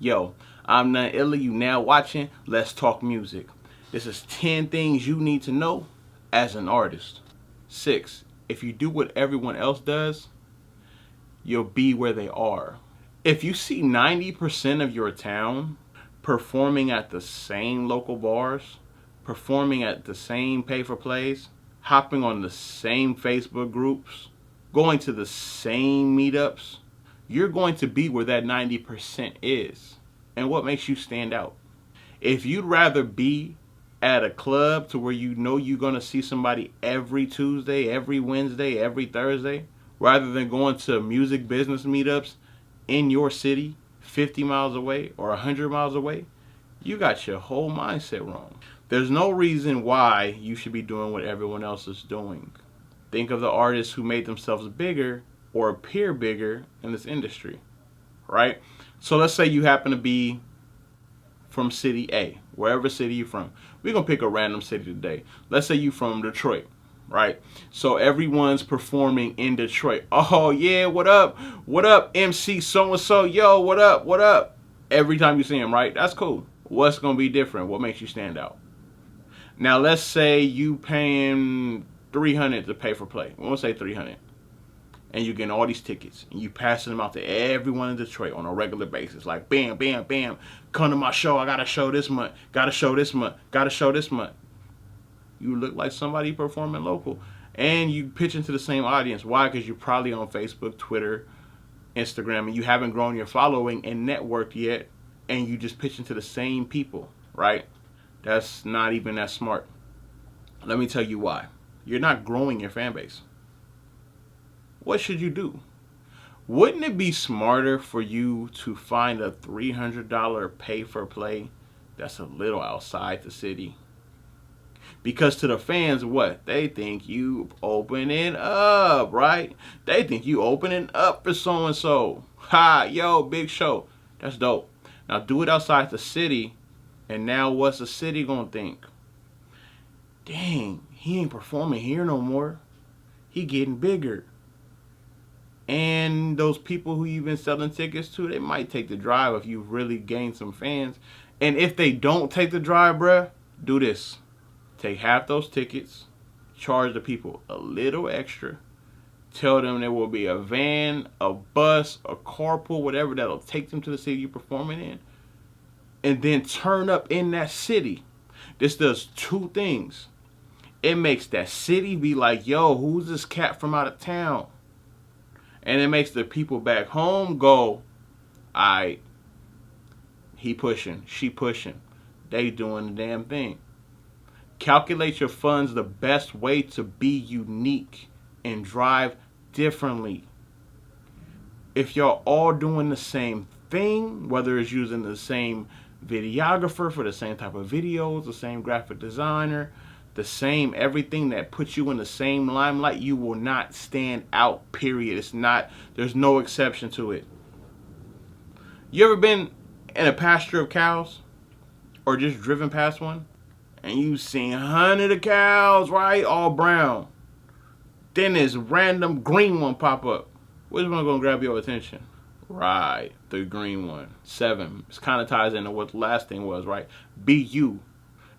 Yo, I'm None Illa. You now watching Let's Talk Music. This is 10 things you need to know as an artist. 6. If you do what everyone else does, you'll be where they are. If you see 90% of your town performing at the same local bars, performing at the same pay-for-plays, hopping on the same Facebook groups, going to the same meetups, you're going to be where that 90% is. And what makes you stand out? If you'd rather be at a club to where you know you're going to see somebody every Tuesday, every Wednesday, every Thursday, rather than going to music business meetups in your city 50 miles away or 100 miles away, you got your whole mindset wrong. There's no reason why you should be doing what everyone else is doing. Think of the artists who made themselves bigger or appear bigger in this industry, right? So let's say you happen to be from city A, wherever city you're from. We're going to pick a random city today. Let's say you're from Detroit, right? So everyone's performing in Detroit. Oh, yeah, what up? What up, MC so-and-so? Yo, what up? What up? Every time you see him, right? That's cool. What's going to be different? What makes you stand out? Now, let's say you paying $300 to pay for play. We won't say $300. And you're getting all these tickets. And you passing them out to everyone in Detroit on a regular basis. Like, bam, bam, bam. Come to my show. I got a show this month. Got a show this month. Got a show this month. You look like somebody performing local. And you pitch into the same audience. Why? Because you're probably on Facebook, Twitter, Instagram. And you haven't grown your following and networked yet. And you just pitch into the same people. Right? That's not even that smart. Let me tell you why. You're not growing your fan base. What should you do? Wouldn't it be smarter for you to find a $300 pay for play that's a little outside the city? Because to the fans, what? They think you opening up, right? They think you opening up for so-and-so. Ha, yo, big show. That's dope. Now do it outside the city, and now what's the city gonna think? Dang, he ain't performing here no more. He getting bigger. And those people who you've been selling tickets to, they might take the drive if you've really gained some fans. And if they don't take the drive, bruh, do this. Take half those tickets, charge the people a little extra, tell them there will be a van, a bus, a carpool, whatever that'll take them to the city you're performing in, and then turn up in that city. This does two things. It makes that city be like, yo, who's this cat from out of town? And it makes the people back home go, alright, he pushing, she pushing, they doing the damn thing. Calculate your funds the best way to be unique and drive differently. If y'all all doing the same thing, whether it's using the same videographer for the same type of videos, the same graphic designer, the same everything that puts you in the same limelight, you will not stand out, period. It's not, there's no exception to it. You ever been in a pasture of cows or just driven past one and you seen 100 of cows, right, all brown, then this random green one pop up? Which one gonna grab your attention? Right, the green one. 7, it kind of ties into what the last thing was, right? Be you.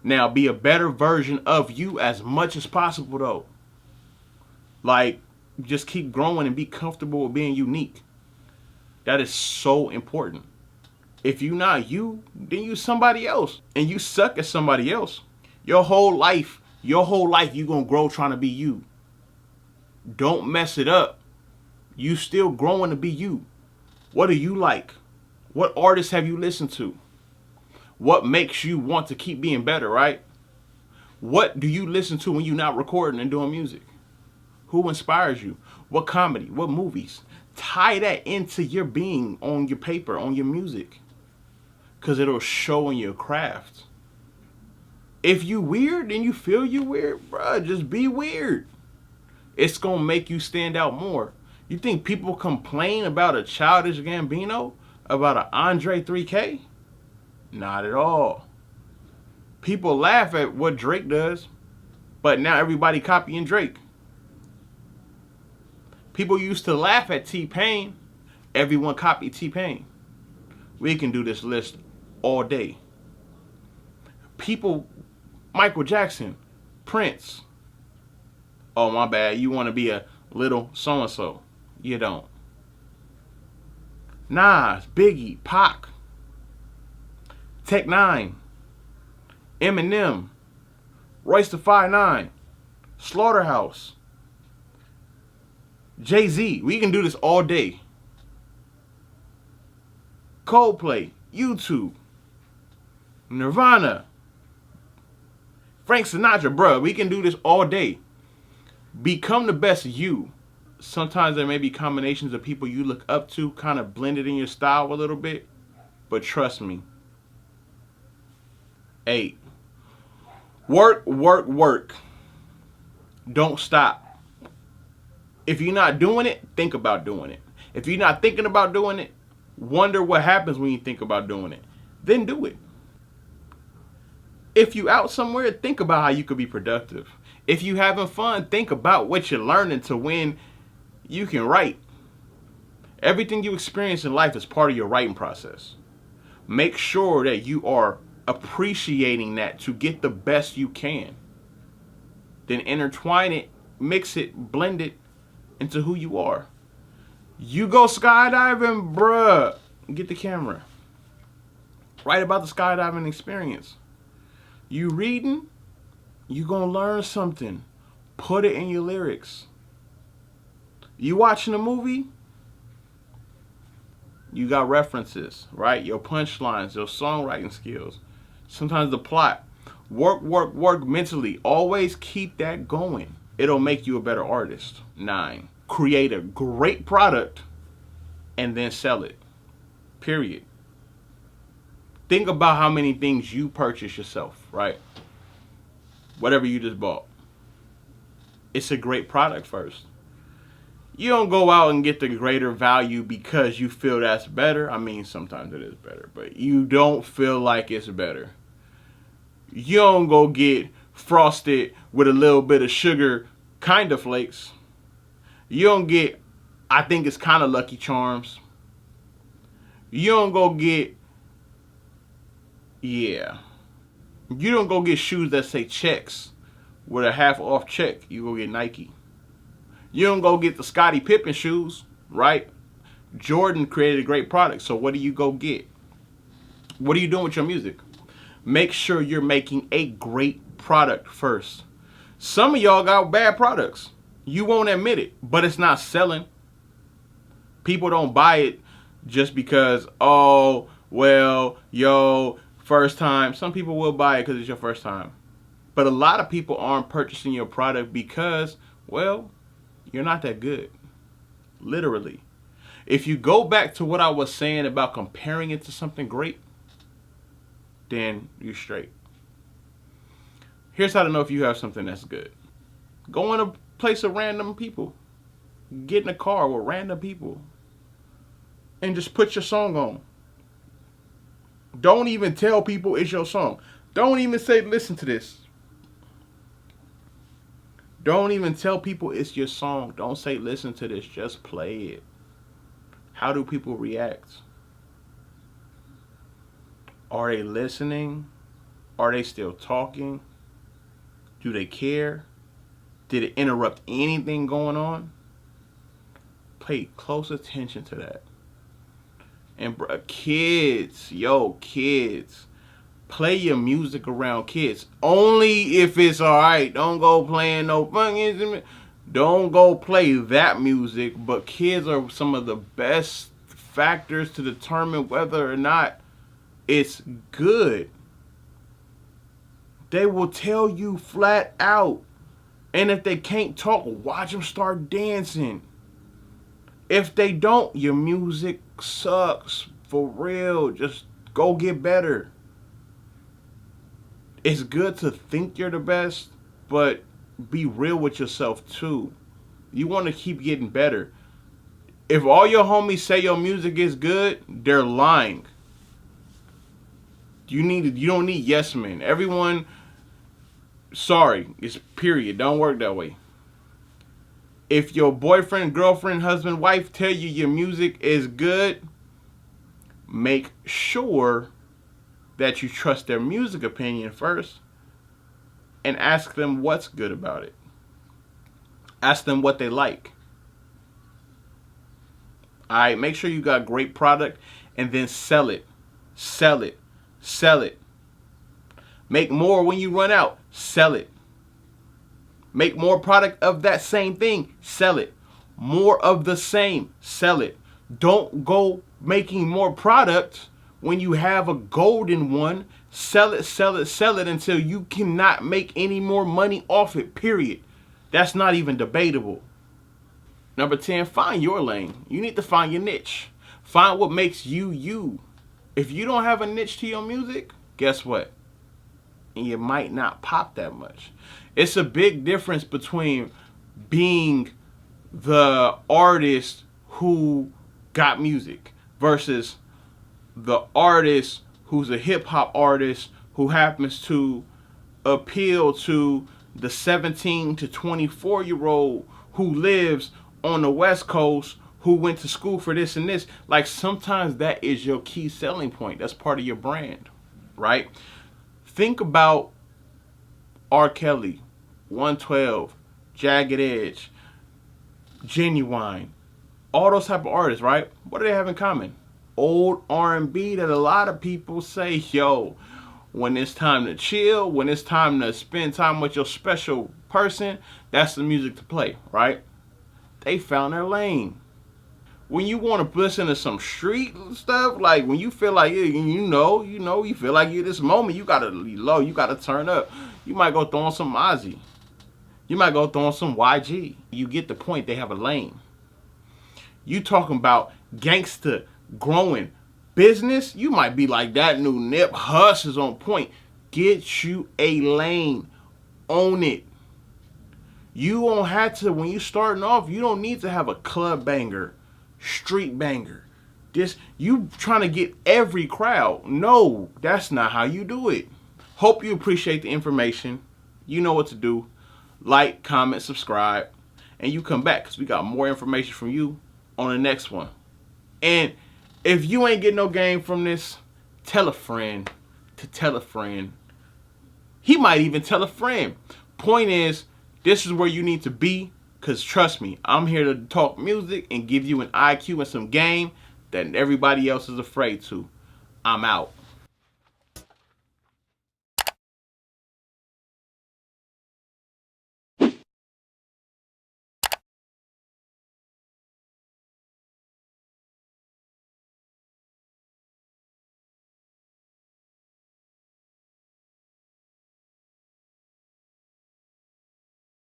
Now, be a better version of you as much as possible, though. Like, just keep growing and be comfortable with being unique. That is so important. If you're not you, then you somebody else. And you suck at somebody else. Your whole life, you're going to grow trying to be you. Don't mess it up. You still growing to be you. What do you like? What artists have you listened to? What makes you want to keep being better, right? What do you listen to when you're not recording and doing music? Who inspires you? What comedy? What movies? Tie that into your being on your paper, on your music. Because it'll show in your craft. If you weird, then you feel you weird, bruh, just be weird. It's going to make you stand out more. You think people complain about a Childish Gambino? About an Andre 3K? Not at all. People laugh at what Drake does, but now everybody copying Drake. People used to laugh at T-Pain. Everyone copied T-Pain. We can do this list all day. People, Michael Jackson, Prince. Oh, my bad. You want to be a little so-and-so. You don't. Nas, Biggie, Pac, Tech Nine, Eminem, Royce the 5'9", Slaughterhouse, Jay-Z. We can do this all day. Coldplay, YouTube, Nirvana, Frank Sinatra, bruh. We can do this all day. Become the best you. Sometimes there may be combinations of people you look up to kind of blended in your style a little bit. But trust me. 8. Work, work, work. Don't stop. If you're not doing it, think about doing it. If you're not thinking about doing it, wonder what happens when you think about doing it. Then do it. If you out somewhere, think about how you could be productive. If you having fun, think about what you're learning to when you can write. Everything you experience in life is part of your writing process. Make sure that you are appreciating that to get the best you can. Then intertwine it, mix it, blend it into who you are. You go skydiving, bruh. Get the camera. Write about the skydiving experience. You reading, you gonna learn something. Put it in your lyrics. You watching a movie, you got references, right? Your punchlines, your songwriting skills. Sometimes the plot. Work, work, work mentally. Always keep that going. It'll make you a better artist. 9. Create a great product and then sell it. Period. Think about how many things you purchase yourself, right? Whatever you just bought. It's a great product first. You don't go out and get the greater value because you feel that's better. I mean, sometimes it is better, but you don't feel like it's better. You don't go get frosted with a little bit of sugar kind of flakes. You don't get, I think it's kind of Lucky Charms. You don't go get, yeah. You don't go get shoes that say checks with a half off check. You go get Nike. You don't go get the Scottie Pippen shoes, right? Jordan created a great product. So what do you go get? What are you doing with your music? Make sure you're making a great product first. Some of y'all got bad products. You won't admit it, but it's not selling. People don't buy it just because, oh, well, yo, first time. Some people will buy it because it's your first time. But a lot of people aren't purchasing your product because, well, you're not that good. Literally. If you go back to what I was saying about comparing it to something great, then you're straight. Here's how to know if you have something that's good. Go in a place of random people. Get in a car with random people. And just put your song on. Don't even tell people it's your song. Don't even say, listen to this. Don't even tell people it's your song. Don't say, listen to this. Just play it. How do people react? Are they listening? Are they still talking? Do they care? Did it interrupt anything going on? Pay close attention to that. And kids, play your music around kids. Only if it's alright. Don't go playing no fun instrument. Don't go play that music. But kids are some of the best factors to determine whether or not it's good. They will tell you flat out. And if they can't talk, watch them start dancing. If they don't, your music sucks. For real. Just go get better. It's good to think you're the best, but be real with yourself too. You want to keep getting better. If all your homies say your music is good, they're lying. You don't need yes men. Everyone, sorry, it's period. Don't work that way. If your boyfriend, girlfriend, husband, wife tell you your music is good, make sure that you trust their music opinion first and ask them what's good about it. Ask them what they like. Alright, make sure you got great product and then sell it. Sell it. Sell it. Make more when you run out. Sell it. Make more product of that same thing. Sell it. More of the same. Sell it. Don't go making more product when you have a golden one. Sell it, sell it, sell it until you cannot make any more money off it, period. That's not even debatable. Number 10, find your lane. You need to find your niche. Find what makes you, you. If you don't have a niche to your music, guess what? You might not pop that much. It's a big difference between being the artist who got music versus the artist who's a hip hop artist who happens to appeal to the 17 to 24-year-old who lives on the West Coast, who went to school for this and this. Like, sometimes that is your key selling point. That's part of your brand, right? Think about R. Kelly, 112, Jagged Edge, Genuine, all those type of artists, right? What do they have in common? Old R&B that a lot of people say, yo, when it's time to chill, when it's time to spend time with your special person, that's the music to play, right? They found their lane. When you want to listen to some street stuff, like when you feel like, you feel like you're this moment, you gotta be low, you gotta turn up. You might go throw on some Ozzy. You might go throw on some YG. You get the point, they have a lane. You talking about gangsta growing business, you might be like, that new Nip Huss is on point. Get you a lane. Own it. You won't have to, when you starting off, you don't need to have a club banger, street banger. You trying to get every crowd. No, that's not how you do it. Hope you appreciate the information. You know what to do. Like, comment, subscribe, and you come back because we got more information from you on the next one. And if you ain't getting no game from this, tell a friend to tell a friend. He might even tell a friend. Point is, this is where you need to be, because trust me, I'm here to talk music and give you an IQ and some game that everybody else is afraid to. I'm out.